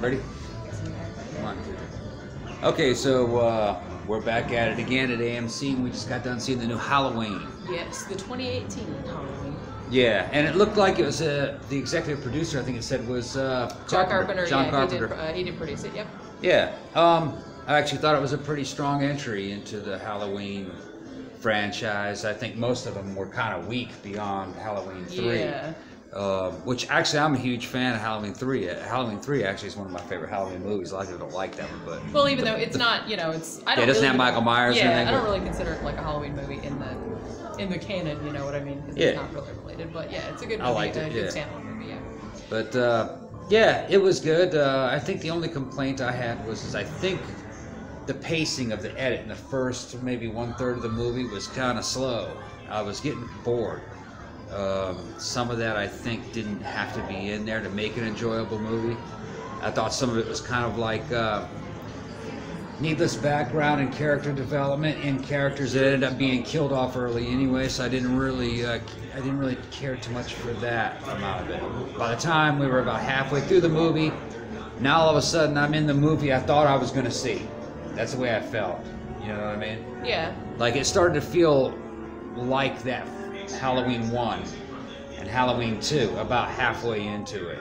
Ready? Come on. Okay, so we're back at it again at AMC, and we just got done seeing the new Halloween. Yes, the 2018 Halloween. Yeah, and it looked like it was the executive producer, I think it said, was John Carpenter. John Carpenter. He did produce it, yep. Yeah, I actually thought it was a pretty strong entry into the Halloween franchise. I think most of them were kind of weak beyond Halloween 3. Yeah. Which actually I'm a huge fan of Halloween 3. Halloween 3 actually is one of my favorite Halloween movies. A lot of people don't like that one, but well, even though it's not, you know, it's I don't. It doesn't really have Michael Myers. Yeah, or anything, I don't really consider it like a Halloween movie in the canon. You know what I mean? Because it's not really related. But yeah, it's a good movie. I liked it. Good standalone movie. Yeah. But yeah, it was good. I think the only complaint I had was I think the pacing of the edit in the first maybe 1/3 of the movie was kind of slow. I was getting bored. Some of that I think didn't have to be in there to make an enjoyable movie. I thought some of it was kind of like needless background and character development in characters that ended up being killed off early anyway. So I didn't really care too much for that amount of it. By the time we were about halfway through the movie, now all of a sudden I'm in the movie I thought I was going to see. That's the way I felt. You know what I mean? Yeah. Like it started to feel like that Halloween 1 and Halloween 2 about halfway into it.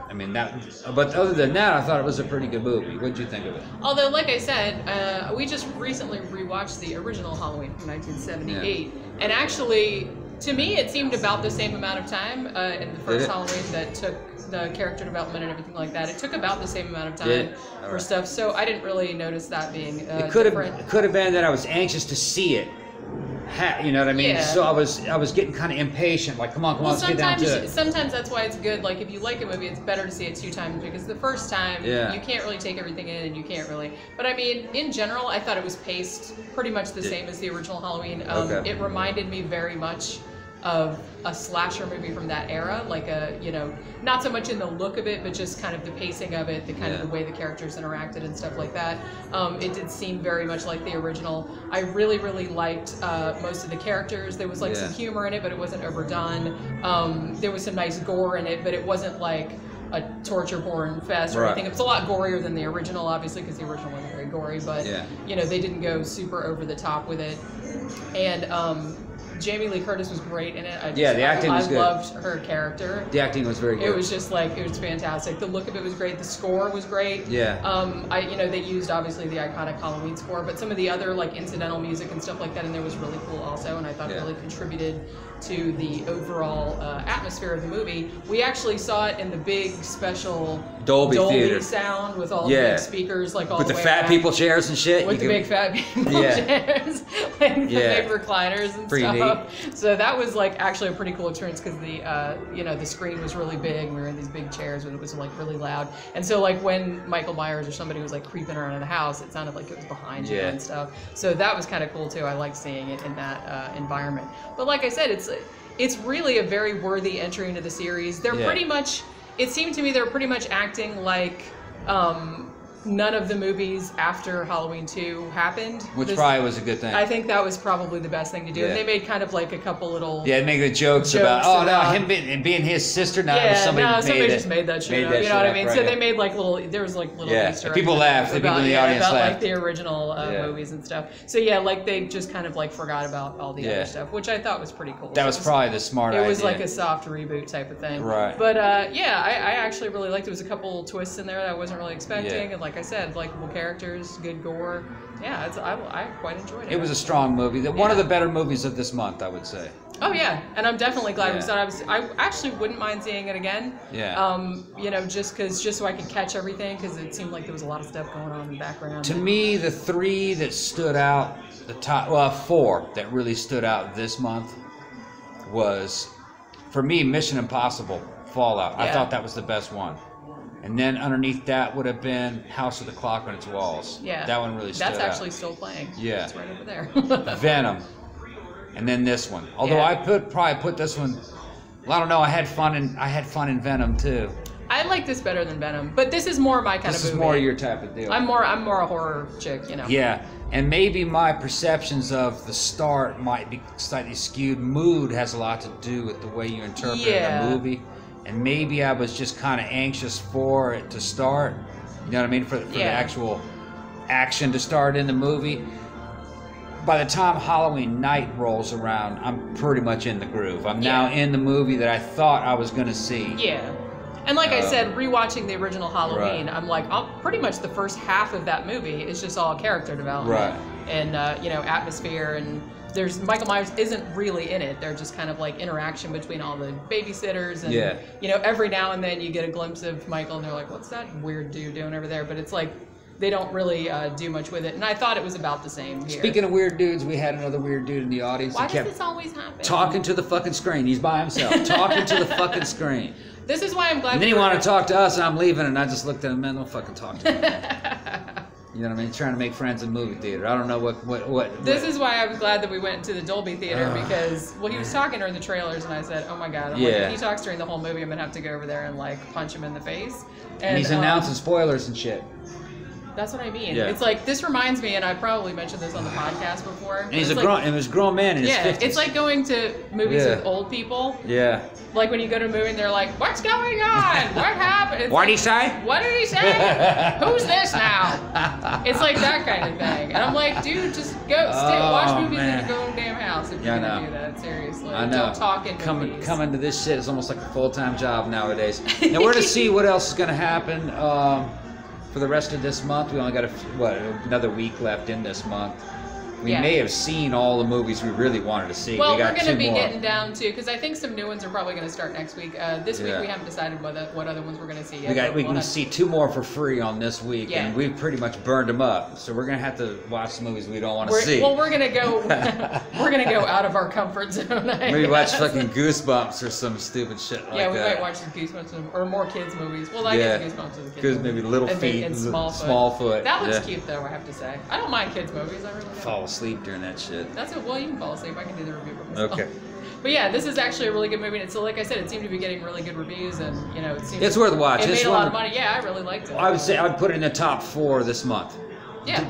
I mean but other than that, I thought it was a pretty good movie. What did you think of it? Although, like I said, we just recently rewatched the original Halloween from 1978, and actually, to me, it seemed about the same amount of time in the first Halloween that took the character development and everything like that. It took about the same amount of time for stuff, so I didn't really notice that being it could have been that I was anxious to see it. You know what I mean? Yeah. So I was getting kind of impatient. Like, come on, let's get down to it. Sometimes that's why it's good. Like, if you like a movie, it's better to see it 2 times because the first time you can't really take everything in, and you can't really. But I mean, in general, I thought it was paced pretty much the same as the original Halloween. It reminded me very much of a slasher movie from that era, like not so much in the look of it, but just kind of the pacing of it, the kind of the way the characters interacted and stuff like that. It did seem very much like the original. I really, really liked most of the characters. There was like some humor in it, but it wasn't overdone. There was some nice gore in it, but it wasn't like a torture porn fest or anything. It was a lot gorier than the original, obviously, because the original wasn't very gory, but you know, they didn't go super over the top with it. And Jamie Lee Curtis was great in it. The acting was good. I loved her character. The acting was very good. It was just like, it was fantastic. The look of it was great. The score was great. Yeah. They used obviously the iconic Halloween score, but some of the other like incidental music and stuff like that in there was really cool also, and I thought it really contributed to the overall atmosphere of the movie. We actually saw it in the big special Dolby theater sound with all the big speakers, like all with the the way fat around. People chairs and shit. With the big fat people chairs, like the big recliners and pretty stuff. Neat. So that was like actually a pretty cool experience because the screen was really big. We were in these big chairs and it was like really loud. And so like when Michael Myers or somebody was like creeping around in the house, it sounded like it was behind you and stuff. So that was kind of cool too. I liked seeing it in that environment. But like I said, it's really a very worthy entry into the series. They're pretty much. It seemed to me they're pretty much acting like none of the movies after Halloween 2 happened. Which probably was a good thing. I think that was probably the best thing to do. Yeah. And they made kind of like a couple little... making jokes about him being his sister. No, somebody just made that shit up. You know what I mean? Right, so they made like little... There was like little Easter eggs. People laughed. The people in the audience laughed. About like the original movies and stuff. So yeah, like they just kind of like forgot about all the other stuff, which I thought was pretty cool. That was probably the smart idea. It was like a soft reboot type of thing. Right. But I actually really liked it. There was a couple twists in there that I wasn't really expecting. And like I said, likable characters, good gore. Yeah, I quite enjoyed it. It was a strong movie. One of the better movies of this month, I would say. Oh yeah, and I'm definitely glad we saw it. I actually wouldn't mind seeing it again. Yeah. Just so I could catch everything, because it seemed like there was a lot of stuff going on in the background. To me, the 3 that stood out, 4 that really stood out this month was, for me, Mission Impossible Fallout. I thought that was the best one. And then underneath that would have been House of the Clock on Its Walls. Yeah. That one really stood out. That's actually still playing. Yeah. It's right over there. Venom. And then this one. Although I probably put this one, I don't know, I had fun in Venom too. I like this better than Venom, but this is more my kind of movie. This is more your type of deal. I'm more a horror chick, you know. Yeah. And maybe my perceptions of the start might be slightly skewed. Mood has a lot to do with the way you interpret a movie. and maybe I was just kind of anxious for it to start. You know what I mean? For the actual action to start in the movie. By the time Halloween night rolls around, I'm pretty much in the groove. I'm now in the movie that I thought I was going to see. Yeah. And like I said, rewatching the original Halloween, I'm like, pretty much the first half of that movie is just all character development. And, you know, atmosphere. And Michael Myers isn't really in it. They're just kind of like interaction between all the babysitters. And, you know, every now and then you get a glimpse of Michael and they're like, what's that weird dude doing over there? But it's like, they don't really do much with it, and I thought it was about the same here. Speaking of weird dudes, we had another weird dude in the audience. Why does this always happen? Talking to the fucking screen. He's by himself, talking to the fucking screen. This is why I'm glad. And then he wanted to talk to us, and I'm leaving, and I just looked at him, man, don't fucking talk to me. You know what I mean? Trying to make friends in the movie theater. I don't know what. This is why I was glad that we went to the Dolby theater because, well, he was talking during the trailers, and I said, oh my god, like, if he talks during the whole movie, I'm gonna have to go over there and like punch him in the face. And he's announcing spoilers and shit. That's what I mean. Yeah. It's like, this reminds me, and I probably mentioned this on the podcast before. And he's a grown man in his 50s. It's like going to movies with old people. Yeah. Like when you go to a movie and they're like, what's going on? What happened? What did he say? What did he say? Who's this now? It's like that kind of thing. And I'm like, dude, just go watch movies in your own damn house if you're going to do that. Seriously. I know. Don't talk in movies. Coming to this shit is almost like a full-time job nowadays. Now we're going to see what else is going to happen. For the rest of this month, we only got another week left in this month. We may have seen all the movies we really wanted to see. Well, we're going to be getting down to, because I think some new ones are probably going to start next week. This week we haven't decided what other ones we're going to see yet. We can see 2 more for free on this week, and we've pretty much burned them up. So we're going to have to watch the movies we don't want to see. Well, we're going to go. We're going to go out of our comfort zone. Maybe watch fucking Goosebumps or some stupid shit like that. Yeah, we might watch some Goosebumps or more kids movies. Well, I guess Goosebumps is a kids movie. Maybe Little Feet and Smallfoot. That looks cute though, I have to say. I don't mind kids movies. I really don't. Fall asleep during that shit. That's it. Well, you can fall asleep. I can do the review for myself. Okay. But yeah, this is actually a really good movie. And so, like I said, it seemed to be getting really good reviews, and you know, it's worth watching. It made a lot of money. Yeah, I really liked it. I would say I'd put it in the top 4 this month. Yeah.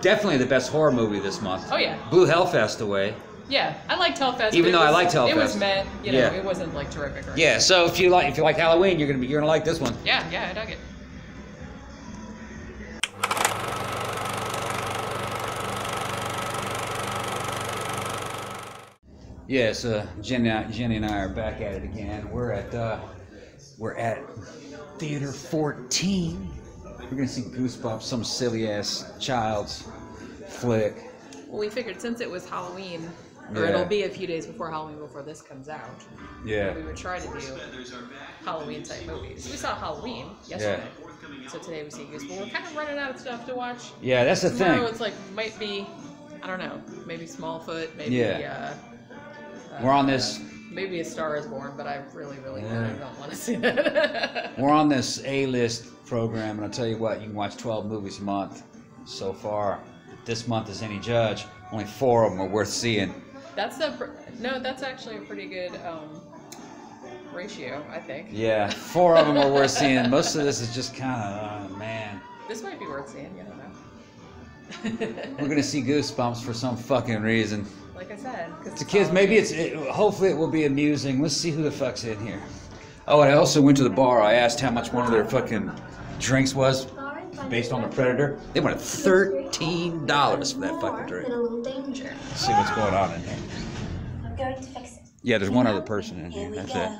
Definitely the best horror movie this month. Oh yeah. Blew Hellfest away. Yeah, I liked Hellfest. Even though I liked Hellfest, it was meant. You know, it wasn't like terrific. Or anything. Yeah. So if you like Halloween, you're gonna like this one. Yeah, I dug it. Yes, Jenny and I are back at it again. We're at Theater 14. We're gonna see Goosebumps, some silly ass child's flick. Well, we figured since it was Halloween, or it'll be a few days before Halloween before this comes out. Yeah. We would try to do Halloween type movies. We saw Halloween yesterday. Yeah. So today we see Goosebumps. We're kind of running out of stuff to watch. Yeah, that's the thing. It's like might be, I don't know, maybe Smallfoot, maybe we're on this. Maybe A Star Is Born, but I really don't want to see that. We're on this A-list program, and I'll tell you what, you can watch 12 movies a month. So far, if this month is any judge, only 4 of them are worth seeing. That's actually a pretty good ratio, I think. Yeah, 4 of them are worth seeing. Most of this is just kind of, man. This might be worth seeing, I don't know. We're gonna see Goosebumps for some fucking reason. Like I said, to kids, maybe hopefully it will be amusing. Let's see who the fuck's in here. Oh, and I also went to the bar. I asked how much one of their fucking drinks was based on the Predator. They wanted $13 for that fucking drink. Let's see what's going on in here. I'm going to fix it. Yeah, there's one other person in here. That's it.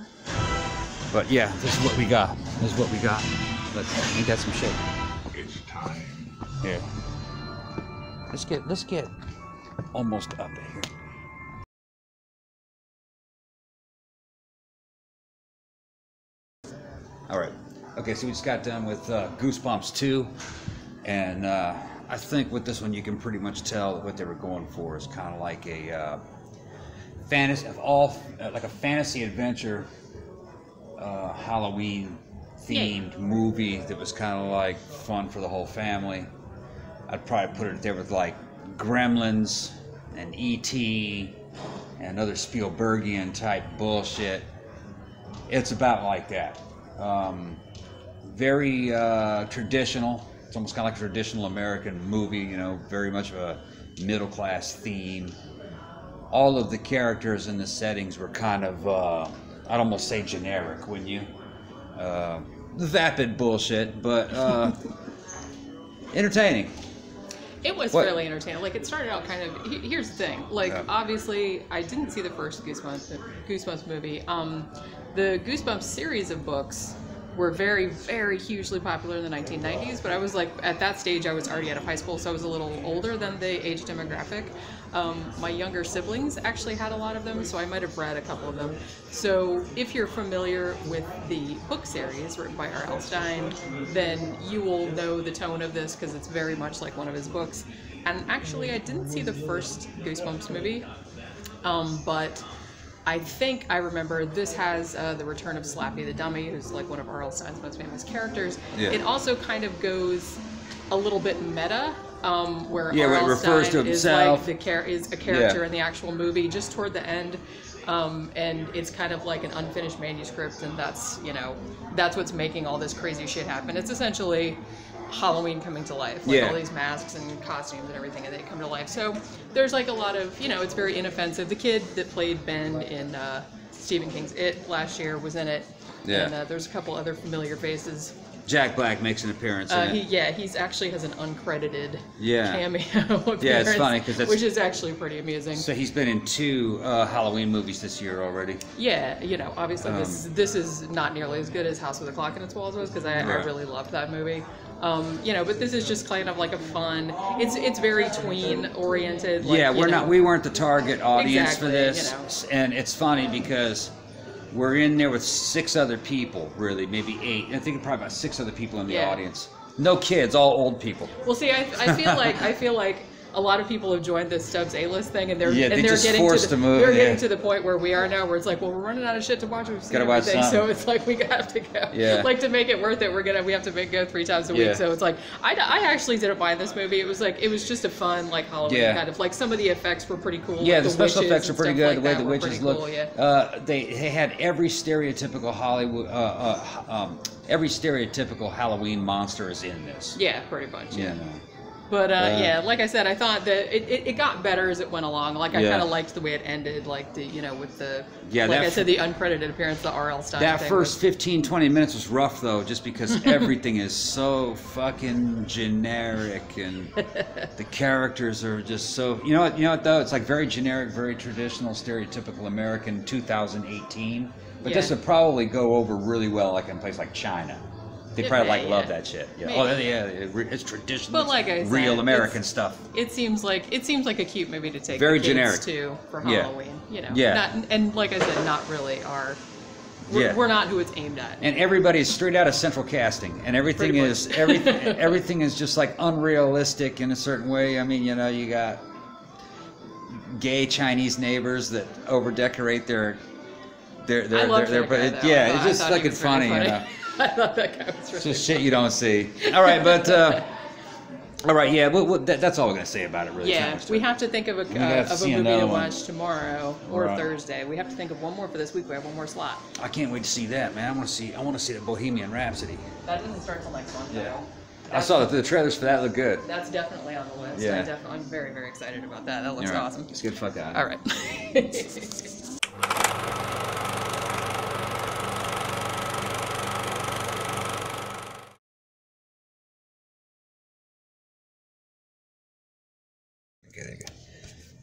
But yeah, this is what we got. Ain't that some shit? It's time. Here. Let's get almost up here. All right. Okay, so we just got done with Goosebumps 2, and I think with this one you can pretty much tell that what they were going for is kind of like a fantasy adventure Halloween themed movie that was kind of like fun for the whole family. I'd probably put it there with like Gremlins and E.T. and other Spielbergian type bullshit. It's about like that. Very traditional. It's almost kind of like a traditional American movie, you know, very much of a middle class theme. All of the characters in the settings were kind of I'd almost say generic, wouldn't you? Vapid bullshit, but entertaining. It was fairly entertaining. Like, it started out kind of... Here's the thing. Like, obviously, I didn't see the first Goosebumps movie. The Goosebumps series of books were very, very hugely popular in the 1990s, but I was like, at that stage, I was already out of high school, so I was a little older than the age demographic. My younger siblings actually had a lot of them, so I might have read a couple of them. So if you're familiar with the book series written by R.L. Stine, then you will know the tone of this, because it's very much like one of his books. And actually, I didn't see the first Goosebumps movie, but I think I remember this has the return of Slappy the Dummy, who's like one of R.L. Stine's most famous characters. Yeah. It also kind of goes a little bit meta, where R.L. Stine is like is a character in the actual movie just toward the end, and it's kind of like an unfinished manuscript, and that's what's making all this crazy shit happen. It's essentially Halloween coming to life, like all these masks and costumes and everything, and they come to life. So there's like a lot of, it's very inoffensive. The kid that played Ben in Stephen King's It last year was in it, and there's a couple other familiar faces. Jack Black makes an appearance in it. He's actually has an uncredited cameo appearance. Yeah, it's funny because which is actually pretty amusing. So he's been in 2 Halloween movies this year already. Yeah, obviously this is not nearly as good as House with a Clock in Its Walls was, because I really loved that movie. But this is just kind of like a fun. It's very tween oriented. Like, we weren't the target audience for this, and it's funny because we're in there with 6 other people, really, maybe 8. I think probably about 6 other people in the audience. No kids, all old people. Well, see, I feel like a lot of people have joined this Stubbs A-list thing, and they're getting to the point where we are now, where it's like, well, we're running out of shit to watch. We've seen everything, so it's like we have to go. Yeah. Like, to make it worth it, we have to go 3 times a week. So it's like I actually didn't mind this movie. It was just a fun Halloween kind of, like, some of the effects were pretty cool. Yeah, the special effects were pretty good. The way the witches look. Cool, they had every stereotypical every stereotypical Halloween monster is in this. Yeah, pretty much. Yeah. But like I said, I thought that it got better as it went along. Like, I kind of liked the way it ended, like with the I said, the uncredited appearance, the R.L. Stine. That first 15-20 minutes was rough though, just because everything is so fucking generic, and the characters are just so. You know what though? It's like very generic, very traditional, stereotypical American 2018. But this would probably go over really well, like in a place like China. They probably love that shit. Yeah. Oh yeah, it's traditional. But like I said, real American stuff. It seems like a cute movie to take very the kids generic to for Halloween. And like I said, not really our. We're not who it's aimed at. And everybody's straight out of Central Casting, and everything is just like unrealistic in a certain way. I mean, you got gay Chinese neighbors that overdecorate their. It's just fucking funny. I thought that guy was really It's just shit you don't see. All right, but all right, yeah. That's all we're gonna say about it, really. Yeah, we have to think of a movie to watch tomorrow or Thursday. We have to think of one more for this week. We have one more slot. I can't wait to see that, man. I want to see the Bohemian Rhapsody. That doesn't start till next month. Yeah. I saw the trailers for that. Look good. That's definitely on the list. Yeah. I'm very, very excited about that. That looks awesome. Let's get the fuck out. All right.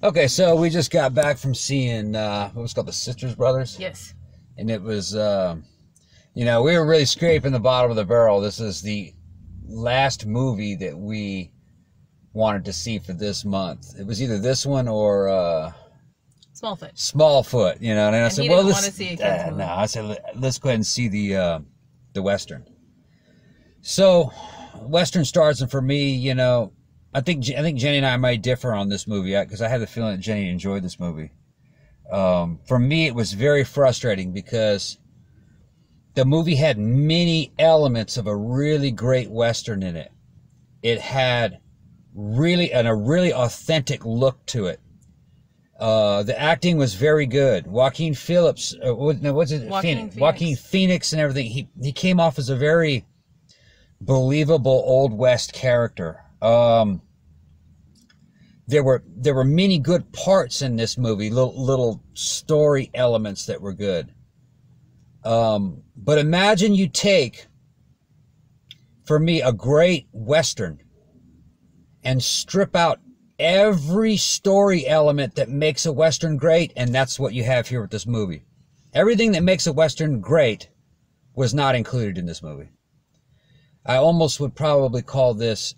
Okay, so we just got back from seeing what was called The Sisters Brothers. Yes. And it was, we were really scraping the bottom of the barrel. This is the last movie that we wanted to see for this month. It was either this one or Smallfoot. Smallfoot, and I said, well, let's see a kid's movie. No, I said let's go ahead and see the Western. So, Western stars, and for me, I think Jenny and I might differ on this movie, because I had the feeling that Jenny enjoyed this movie. For me, it was very frustrating because the movie had many elements of a really great Western in it. It had a really authentic look to it. The acting was very good. Joaquin Phoenix and everything. He came off as a very believable Old West character. There were many good parts in this movie, little story elements that were good. But imagine you take, for me, a great Western and strip out every story element that makes a Western great, and that's what you have here with this movie. Everything that makes a Western great was not included in this movie. I almost would probably call this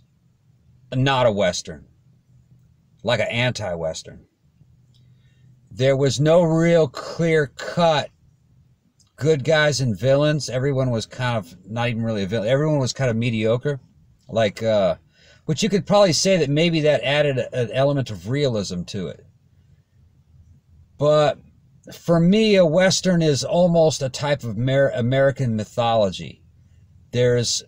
not a Western, like an anti-Western. There was no real clear-cut good guys and villains. Everyone was kind of not even really a villain. Everyone was kind of mediocre, like, which you could probably say that maybe that added an element of realism to it. But for me, a Western is almost a type of American mythology. There's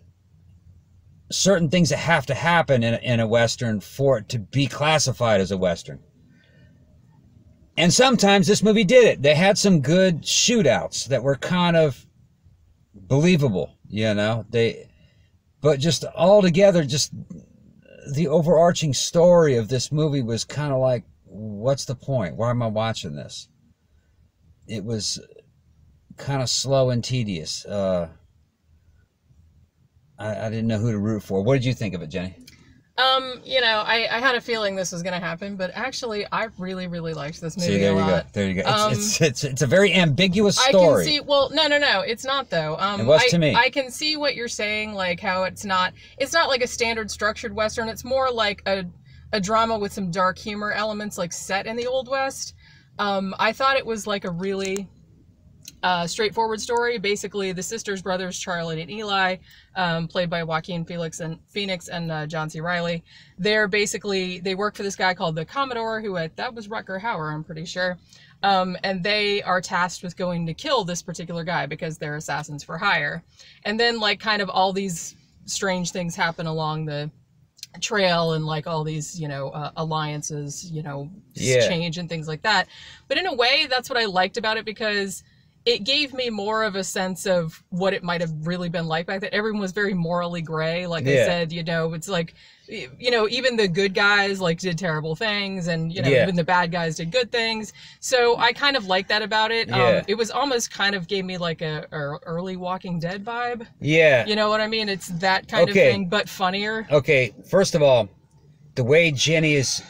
certain things that have to happen in a Western for it to be classified as a Western. And sometimes this movie did it. They had some good shootouts that were kind of believable, you know. But just altogether, just the overarching story of this movie was kind of like, what's the point? Why am I watching this? It was kind of slow and tedious. I didn't know who to root for. What did you think of it, Jenny? You know, I had a feeling this was going to happen, but actually, I really, really liked this movie a lot. There you go. It's a very ambiguous story. I can see. Well, no, it's not though. It was to me. I can see what you're saying, like how it's not like a standard structured Western. It's more like a drama with some dark humor elements, like set in the Old West. I thought it was like a really straightforward story. Basically, the sisters, brothers, Charlie and Eli, played by Joaquin Phoenix and John C. Reilly. They work for this guy called the Commodore, that was Rutger Hauer, I'm pretty sure. And they are tasked with going to kill this particular guy because they're assassins for hire. And then, like, kind of all these strange things happen along the trail, and like all these, you know, alliances, you know, change and things like that. But in a way, that's what I liked about it, because it gave me more of a sense of what it might have really been like back then. Everyone was very morally gray. Like I said, you know, it's like, you know, even the good guys like did terrible things, and, you know, even the bad guys did good things. So I kind of like that about it. It was almost kind of gave me like a early Walking Dead vibe. Yeah. You know what I mean? It's that kind of thing, but funnier. Okay. First of all, the way Jenny is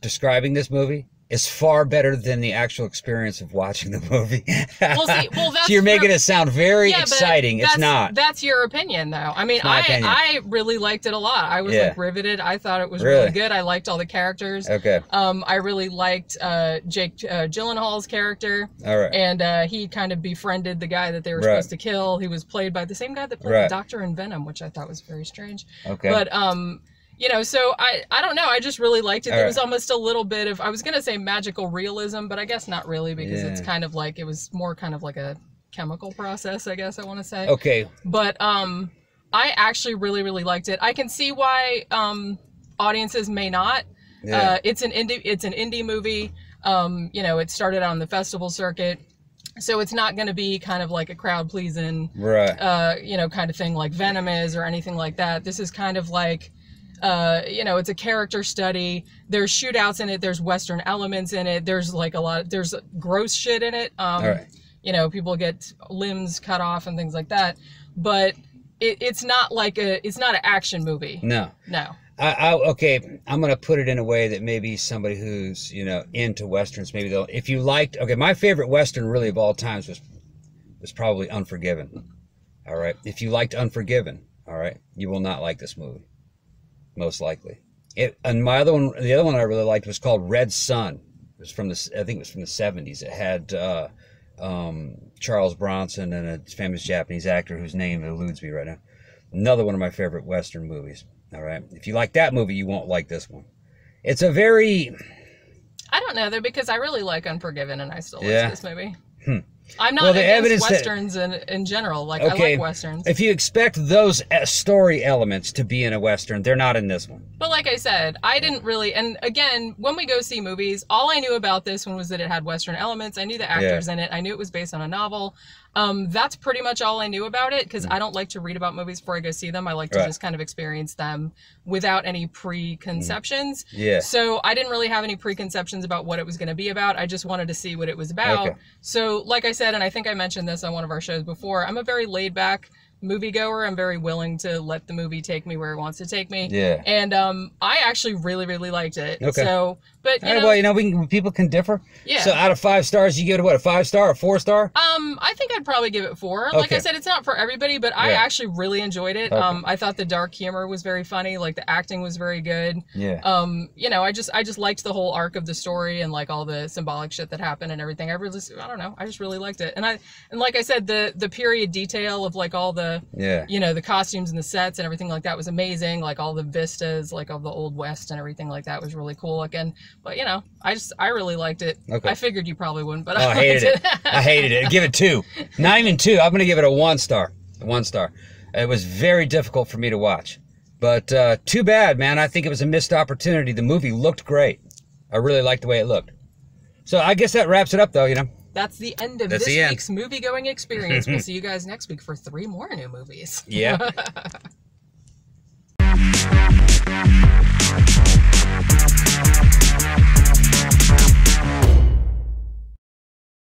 describing this movie is far better than the actual experience of watching the movie. Well, that's so you're making it sound very exciting. It's not. That's your opinion, though. I mean, I really liked it a lot. I was like riveted. I thought it was really good. I liked all the characters. Okay. I really liked Jake Gyllenhaal's character. All right. And he kind of befriended the guy that they were supposed to kill. He was played by the same guy that played the Doctor in Venom, which I thought was very strange. Okay. But you know, so I don't know. I just really liked it. There was almost a little bit of, I was going to say magical realism, but I guess not really, because it's kind of like, it was more kind of like a chemical process, I guess I want to say. Okay. But I actually really, really liked it. I can see why audiences may not. It's an indie movie. You know, it started on the festival circuit. So it's not going to be kind of like a crowd pleasing, you know, kind of thing like Venom is or anything like that. This is kind of like, you know, it's a character study. There's shootouts in it. There's Western elements in it. There's like there's gross shit in it. You know, people get limbs cut off and things like that. But it's not like it's not an action movie. No. Okay, I'm going to put it in a way that maybe somebody who's, you know, into Westerns, maybe they'll, if you liked, okay, my favorite Western really of all times was probably Unforgiven. All right. If you liked Unforgiven, all right, you will not like this movie. Most likely. And the other one I really liked was called Red Sun. It was from I think it was from the 70s. It had Charles Bronson and a famous Japanese actor whose name eludes me right now. Another one of my favorite Western movies. All right. If you like that movie, you won't like this one. It's a very... I don't know, though, because I really like Unforgiven, and I still like this movie. I'm not against Westerns in general. Like, I like Westerns. If you expect those story elements to be in a Western, they're not in this one. But like I said, I didn't really... And again, when we go see movies, all I knew about this one was that it had Western elements. I knew the actors in it. I knew it was based on a novel. That's pretty much all I knew about it, because I don't like to read about movies before I go see them. I like to just kind of experience them without any preconceptions. Yeah. So I didn't really have any preconceptions about what it was going to be about. I just wanted to see what it was about. Okay. So like I said, and I think I mentioned this on one of our shows before, I'm a very laid back moviegoer. I'm very willing to let the movie take me where it wants to take me. Yeah. And I actually really, really liked it. Okay. So, but you know, well, you know, people can differ. Yeah. So out of 5 stars, you give it what, a 5-star, a 4-star? I think I'd probably give it 4. Like I said, it's not for everybody, but I actually really enjoyed it. Okay. I thought the dark humor was very funny. Like the acting was very good. Yeah. You know, I just liked the whole arc of the story and like all the symbolic shit that happened and everything. I don't know. I just really liked it. And like I said, the period detail of like all the, you know, the costumes and the sets and everything like that was amazing. Like all the vistas, like of the Old West and everything like that was really cool looking. But you know, I really liked it. Okay. I figured you probably wouldn't, but I hated it. I hated it. Give it 2. Not even 2. I'm going to give it a 1 star. 1 star. It was very difficult for me to watch. But too bad, man. I think it was a missed opportunity. The movie looked great. I really liked the way it looked. So I guess that wraps it up, though, you know. That's the end of this week's movie-going experience. We'll see you guys next week for 3 more new movies. Yeah.